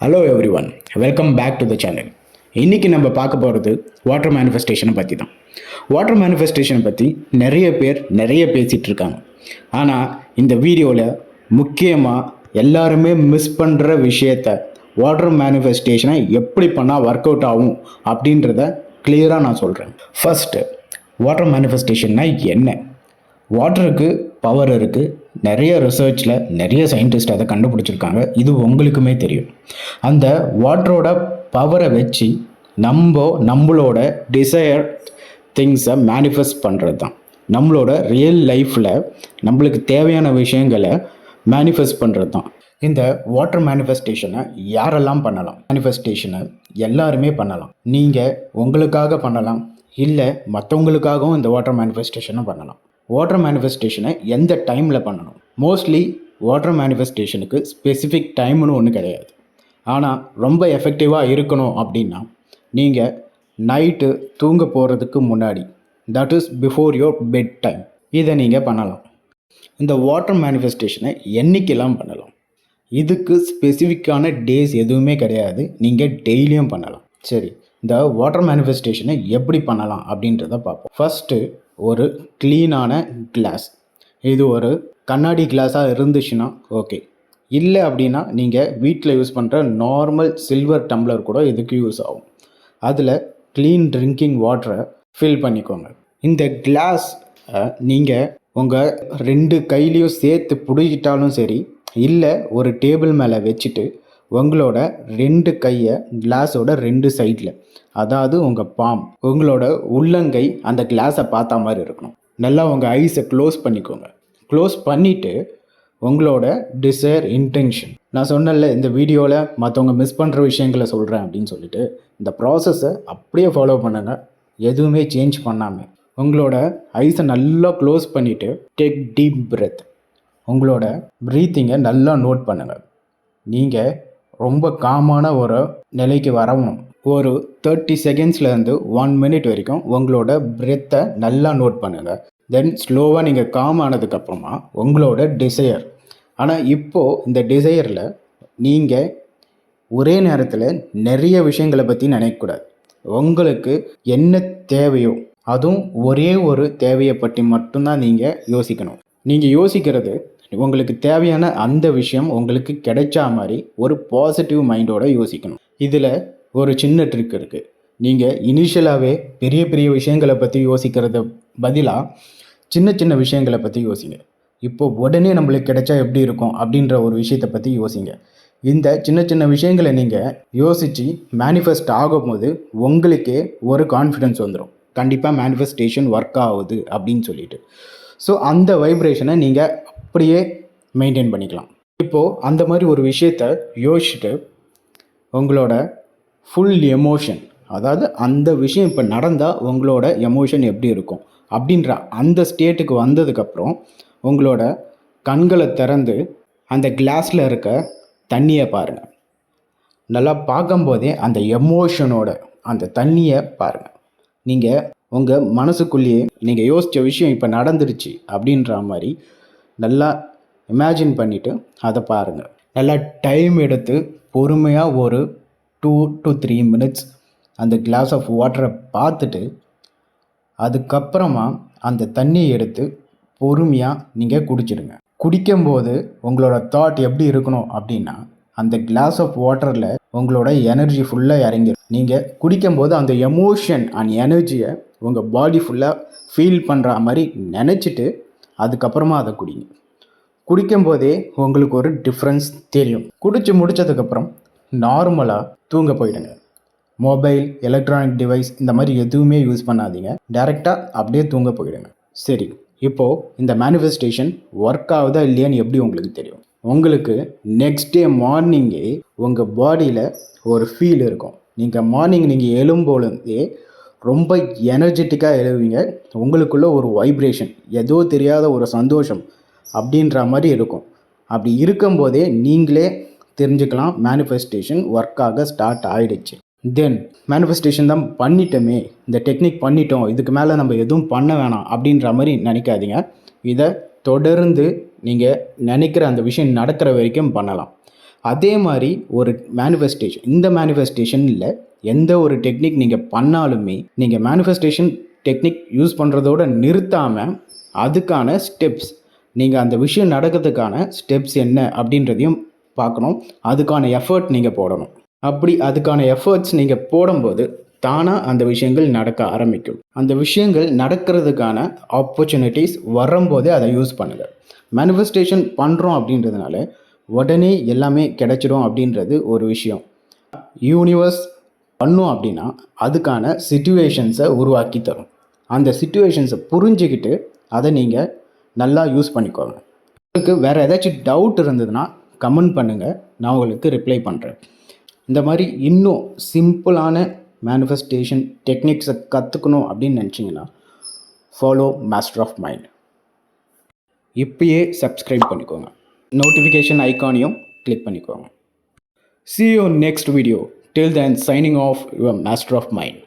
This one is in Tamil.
Hello everyone, welcome back to the channel. இன்றைக்கி நம்ம பார்க்க போகிறது வாட்டர் மேனிஃபெஸ்டேஷனை பற்றி தான். வாட்டர் மேனிஃபெஸ்டேஷனை பற்றி நிறைய பேர் பேசிகிட்டு இருக்காங்க. ஆனால் இந்த வீடியோவில் முக்கியமாக எல்லாருமே மிஸ் பண்ணுற விஷயத்த, வாட்டர் மேனிஃபெஸ்டேஷனை எப்படி பண்ணால் ஒர்க் அவுட் ஆகும் அப்படின்றத கிளியராக நான் சொல்கிறேன். ஃபஸ்ட்டு, வாட்டர் மேனிஃபெஸ்டேஷன்னா என்ன? வாட்டருக்கு பவர் இருக்குது. நிறைய ரிசர்ச்சில் நிறைய சயின்டிஸ்ட் அதை கண்டுபிடிச்சிருக்காங்க. இது உங்களுக்குமே தெரியும். அந்த வாட்டரோட பவரை வச்சு நம்மளோட டிசையர் திங்ஸை மேனிஃபெஸ்ட் பண்ணுறது தான். நம்மளோட ரியல் லைஃப்பில் நம்மளுக்கு தேவையான விஷயங்களை மேனிஃபெஸ்ட் பண்ணுறது தான். இந்த வாட்டர் மேனிஃபெஸ்டேஷனை யாரெல்லாம் பண்ணலாம்? மேனிஃபெஸ்டேஷனை எல்லாருமே பண்ணலாம். நீங்கள் உங்களுக்காக பண்ணலாம், இல்லை மற்றவங்களுக்காகவும் இந்த வாட்டர் மேனிஃபெஸ்டேஷனை பண்ணலாம். வாட்டர் மேனிஃபெஸ்டேஷனை எந்த டைமில் பண்ணணும்? மோஸ்ட்லி வாட்டர் மேனிஃபெஸ்டேஷனுக்கு ஸ்பெசிஃபிக் டைம்னு ஒன்று கிடையாது. ஆனால் ரொம்ப எஃபெக்டிவாக இருக்கணும் அப்படின்னா நீங்கள் நைட்டு தூங்க போகிறதுக்கு முன்னாடி, that is before your bedtime, இதை நீங்கள் பண்ணலாம். இந்த வாட்டர் மேனிஃபெஸ்டேஷனை என்றைக்கெல்லாம் பண்ணலாம்? இதுக்கு ஸ்பெசிஃபிக்கான டேஸ் எதுவுமே கிடையாது. நீங்கள் டெய்லியும் பண்ணலாம். சரி, இந்த வாட்டர் மேனிஃபெஸ்டேஷனை எப்படி பண்ணலாம் அப்படின்றத பார்ப்போம். ஃபஸ்ட்டு, ஒரு க்ளீனான கிளாஸ். இது ஒரு கண்ணாடி கிளாஸாக இருந்துச்சுன்னா ஓகே. இல்லை அப்படின்னா நீங்கள் வீட்டில் யூஸ் பண்ணுற நார்மல் சில்வர் டம்ளர் கூட இதுக்கு யூஸ் ஆகும். அதில் க்ளீன் ட்ரிங்கிங் வாட்டரை ஃபில் பண்ணிக்கோங்க. இந்த கிளாஸ் நீங்கள் உங்கள் 2 கையிலையும் சேர்த்து பிடிக்கிட்டாலும் சரி, இல்லை ஒரு டேபிள் மேலே வச்சுட்டு உங்களோட 2 கையை கிளாஸோட 2 சைடில், அதாவது உங்கள் பாம், உங்களோட உள்ளங்கை அந்த கிளாஸை பார்த்தா மாதிரி இருக்கணும். நல்லா உங்கள் ஐஸை க்ளோஸ் பண்ணிக்கோங்க. க்ளோஸ் பண்ணிவிட்டு உங்களோட டிசைர் இன்டென்ஷன், நான் சொன்னல இந்த வீடியோவில் மற்றவங்க மிஸ் பண்ணுற விஷயங்களை சொல்கிறேன் அப்படின்னு சொல்லிட்டு, இந்த ப்ராசஸை அப்படியே ஃபாலோ பண்ணுங்கள், எதுவுமே சேஞ்ச் பண்ணாமல். உங்களோட ஐஸை நல்லா க்ளோஸ் பண்ணிவிட்டு டேக் டீப் பிரெத். உங்களோட ப்ரீத்திங்கை நல்லா நோட் பண்ணுங்கள். நீங்கள் ரொம்ப காமான ஒரு நிலைக்கு வரணும். ஒரு 30 செகண்ட்ஸ்லேருந்து 1 மினிட் வரைக்கும் உங்களோட பிரெத்தை நல்லா நோட் பண்ணுங்கள். தென் ஸ்லோவாக நீங்கள் காம் ஆனதுக்கப்புறமா உங்களோட டிசையர். ஆனால் இப்போது இந்த டிசையரில் நீங்கள் ஒரே நேரத்தில் நிறைய விஷயங்களை பற்றி நினைக்கக்கூடாது. உங்களுக்கு என்ன தேவையோ, அதுவும் ஒரே ஒரு தேவையை பற்றி மட்டும்தான் நீங்கள் யோசிக்கணும். நீங்கள் யோசிக்கிறது உங்களுக்கு தேவையான அந்த விஷயம் உங்களுக்கு கிடைச்சா மாதிரி ஒரு பாசிட்டிவ் மைண்டோடு யோசிக்கணும். இதில் ஒரு சின்ன ட்ரிக் இருக்குது. நீங்கள் இனிஷியலாகவே பெரிய பெரிய விஷயங்களை பற்றி யோசிக்கிறத பதிலாக சின்ன சின்ன விஷயங்களை பற்றி யோசிங்க. இப்போது உடனே நம்மளுக்கு கிடைச்சா எப்படி இருக்கும் அப்படின்ற ஒரு விஷயத்தை பற்றி யோசிங்க. இந்த சின்ன சின்ன விஷயங்களை நீங்கள் யோசித்து மேனிஃபெஸ்ட் ஆகும்போது உங்களுக்கே ஒரு கான்ஃபிடென்ஸ் வந்துடும், கண்டிப்பாக மேனிஃபெஸ்டேஷன் ஒர்க் ஆகுது அப்படின்னு சொல்லிட்டு. ஸோ அந்த வைப்ரேஷனை நீங்கள் அப்படியே மெயின்டைன் பண்ணிக்கலாம். இப்போது அந்த மாதிரி ஒரு விஷயத்தை யோசிச்சுட்டு உங்களோட ஃபுல் எமோஷன், அதாவது அந்த விஷயம் இப்போ நடந்தால் உங்களோட எமோஷன் எப்படி இருக்கும் அப்படின்ற அந்த ஸ்டேட்டுக்கு வந்ததுக்கப்புறம் உங்களோட கண்களை திறந்து அந்த கிளாஸில் இருக்க தண்ணியை பாருங்கள். நல்லா பார்க்கும்போதே அந்த எமோஷனோட அந்த தண்ணியை பாருங்கள். நீங்கள் உங்கள் மனசுக்குள்ளேயே நீங்கள் யோசித்த விஷயம் இப்போ நடந்துருச்சு அப்படின்ற மாதிரி நல்லா இமேஜின் பண்ணிவிட்டு அதை பாருங்கள். நல்லா டைம் எடுத்து பொறுமையாக ஒரு 2 to 3 மினிட்ஸ் அந்த கிளாஸ் ஆஃப் வாட்டரை பார்த்துட்டு அதுக்கப்புறமா அந்த தண்ணியை எடுத்து பொறுமையாக நீங்கள் குடிச்சிடுங்க. குடிக்கும்போது உங்களோட தாட் எப்படி இருக்கணும் அப்படின்னா, அந்த கிளாஸ் ஆஃப் வாட்டரில் உங்களோட எனர்ஜி ஃபுல்லாக இறங்கிடும். நீங்கள் குடிக்கும்போது அந்த எமோஷன் அண்ட் எனர்ஜியை உங்கள் பாடி ஃபுல்லாக ஃபீல் பண்ணுற மாதிரி நினச்சிட்டு அதுக்கப்புறமா அதை குடிங்க. குடிக்கும்போதே உங்களுக்கு ஒரு டிஃப்ரென்ஸ் தெரியும். குடித்து முடித்ததுக்கப்புறம் நார்மலாக தூங்க போயிடுங்க. மொபைல், எலக்ட்ரானிக் டிவைஸ் இந்த மாதிரி எதுவுமே யூஸ் பண்ணாதீங்க. டைரெக்டாக அப்படியே தூங்க போயிடுங்க. சரி, இப்போது இந்த மேனிஃபெஸ்டேஷன் ஒர்க் ஆகுதா இல்லையான்னு எப்படி உங்களுக்கு தெரியும்? உங்களுக்கு நெக்ஸ்ட் டே மார்னிங்கே உங்கள் பாடியில் ஒரு ஃபீல் இருக்கும். நீங்கள் எழும்போதே ரொம்ப எனர்ஜெட்டிக்காக எழுவீங்க. உங்களுக்குள்ள ஒரு வைப்ரேஷன், ஏதோ தெரியாத ஒரு சந்தோஷம் அப்படின்ற மாதிரி இருக்கும். அப்படி இருக்கும்போதே நீங்களே தெரிஞ்சுக்கலாம் மேனிஃபெஸ்டேஷன் ஒர்க் ஆக ஸ்டார்ட் ஆகிடுச்சு. தென் மேனிஃபெஸ்டேஷன் தான் பண்ணிட்டோமே, இந்த டெக்னிக் பண்ணிட்டோம், இதுக்கு மேலே நம்ம எதுவும் பண்ண வேணாம் அப்படின்ற மாதிரி நினைக்காதீங்க. இதை தொடர்ந்து நீங்கள் நினைக்கிற அந்த விஷயம் நடக்கிற வரைக்கும் பண்ணலாம். அதே மாதிரி ஒரு மேனிஃபெஸ்டேஷன், இந்த மேனிஃபெஸ்டேஷன் இல்லை, எந்த ஒரு டெக்னிக் நீங்கள் பண்ணாலுமே நீங்கள் மேனிஃபெஸ்டேஷன் டெக்னிக் யூஸ் பண்ணுறதோட நிறுத்தாமல் அதுக்கான ஸ்டெப்ஸ், நீங்கள் அந்த விஷயம் நடக்கிறதுக்கான ஸ்டெப்ஸ் என்ன அப்படின்றதையும் பார்க்கணும். அதுக்கான எஃபர்ட் நீங்கள் போடணும். அப்படி அதுக்கான எஃபர்ட்ஸ் நீங்கள் போடும்போது தானாக அந்த விஷயங்கள் நடக்க ஆரம்பிக்கும். அந்த விஷயங்கள் நடக்கிறதுக்கான ஆப்பர்ச்சுனிட்டிஸ் வரும்போதே அதை யூஸ் பண்ணுங்கள். மேனிஃபெஸ்டேஷன் பண்ணுறோம் அப்படின்றதுனால உடனே எல்லாமே கிடைச்சிடும் அப்படின்றது ஒரு விஷயம். யூனிவர்ஸ் பண்ணும் அப்படின்னா அதுக்கான சிச்சுவேஷன்ஸை உருவாக்கி தரும். அந்த சிச்சுவேஷன்ஸை புரிஞ்சுக்கிட்டு அதை நீங்கள் நல்லா யூஸ் பண்ணிக்கோங்க. உங்களுக்கு வேறு ஏதாச்சும் டவுட் இருந்ததுன்னா கமெண்ட் பண்ணுங்கள், நான் உங்களுக்கு ரிப்ளை பண்ணுறேன். இந்த மாதிரி இன்னும் சிம்பிளான மேனிஃபெஸ்டேஷன் டெக்னிக்ஸை கற்றுக்கணும் அப்படின்னு நினச்சிங்கன்னா ஃபாலோ மாஸ்டர் ஆஃப் மைண்ட். இப்பயே சப்ஸ்கிரைப் பண்ணிக்கோங்க, நோட்டிஃபிகேஷன் ஐக்கானையும் கிளிக் பண்ணிக்கோங்க. See you next video. Till then, signing off, your master of mind.